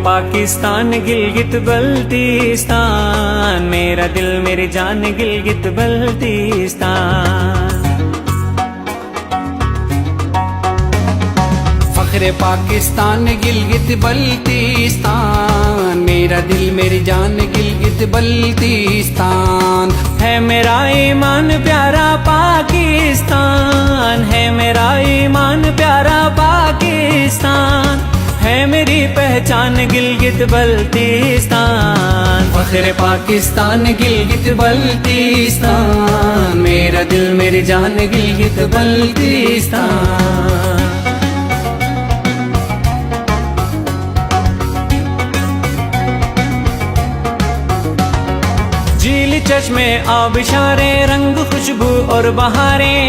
पाकिस्तान गिलगित बल्तिस्तान, मेरा दिल मेरी जान गिलगित बल्तिस्तान। फख्रे पाकिस्तान गिलगित बल्तिस्तान, मेरा दिल मेरी जान गिलगित बल्तिस्तान। है मेरा ईमान प्यारा पाकिस्तान, है मेरा ईमान प्यारा पाकिस्तान, है मेरी पहचान गिलगित बल्तिस्तान। फख्रे पाकिस्तान गिलगित बल्तिस्तान, मेरा दिल मेरी जान गिलगित बल्तिस्तान। झील चश्मे आबिशारे रंग खुशबू और बहारें,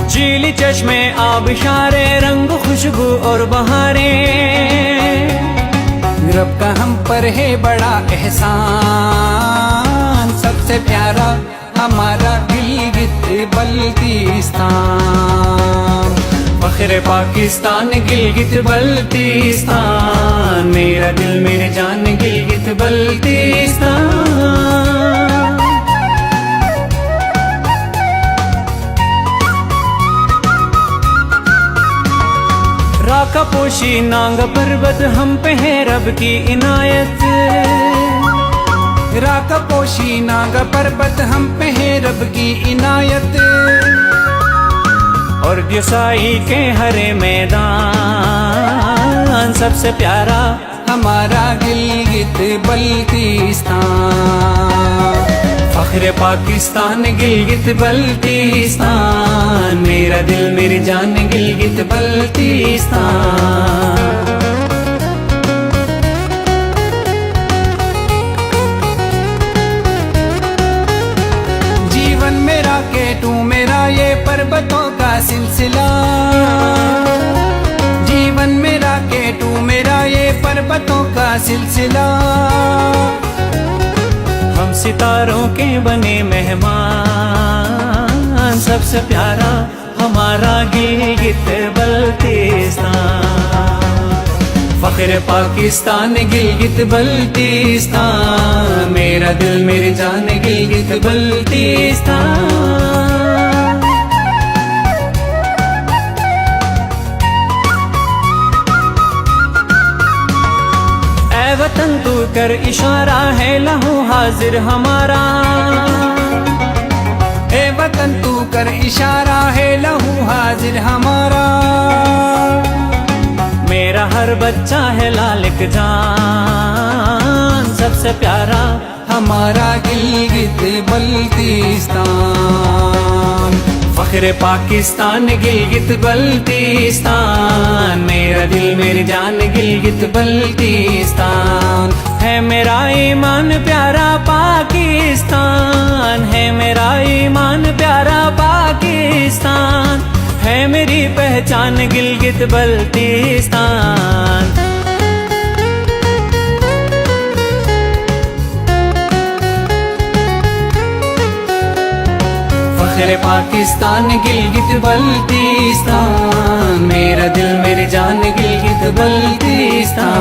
झील चश्मे आबिशारे रंग खुशबू और बहारें। रब का हम पर है बड़ा एहसान, सबसे प्यारा हमारा गिलगित बल्तिस्तान। फख्रे पाकिस्तान गिलगित बल्तिस्तान, मेरा दिल मेरी जान गिलगित बल्तिस्तान। राका पोशी नांग पर्वत हम पे है रब की इनायत, राका पोशी नाग पर्वत हम पे है रब की इनायत। और दिसाई के हरे मैदान, सबसे प्यारा हमारा गिलगित बल्तिस्तान। फख्रे पाकिस्तान गिलगित बल्तिस्तान, मेरा दिल मेरी जान गिलगित बल्तिस्तान। जीवन मेरा केटू मेरा ये पर्वतों का सिलसिला, जीवन मेरा केटू मेरा ये पर्वतों का सिलसिला। हम सितारों के बने मेहमान, सबसे प्यारा हमारा गिलगित बल्तिस्तान। फख्रे पाकिस्तान गिलगित बल्तिस्तान, मेरा दिल मेरी जान गिलगित बल्तिस्तान। ऐ वतन तू कर इशारा है लहू हाजिर हमारा, ए वतन तू कर इशारा है लहू हाजिर हमारा। मेरा हर बच्चा है लालिक जान, सबसे प्यारा हमारा गिलगित बल्तिस्तान। फख्रे पाकिस्तान गिलगित बल्तिस्तान, मेरा दिल मेरी जान गिलगित बल्तिस्तान। है मेरा ईमान प्यारा पाकिस्तान, है मेरा ईमान प्यारा पाकिस्तान, है मेरी पहचान गिलगित बल्तिस्तान। फख्रे पाकिस्तान गिलगित बल्तिस्तान, मेरा दिल मेरी जान गिलगित बल्तिस्तान।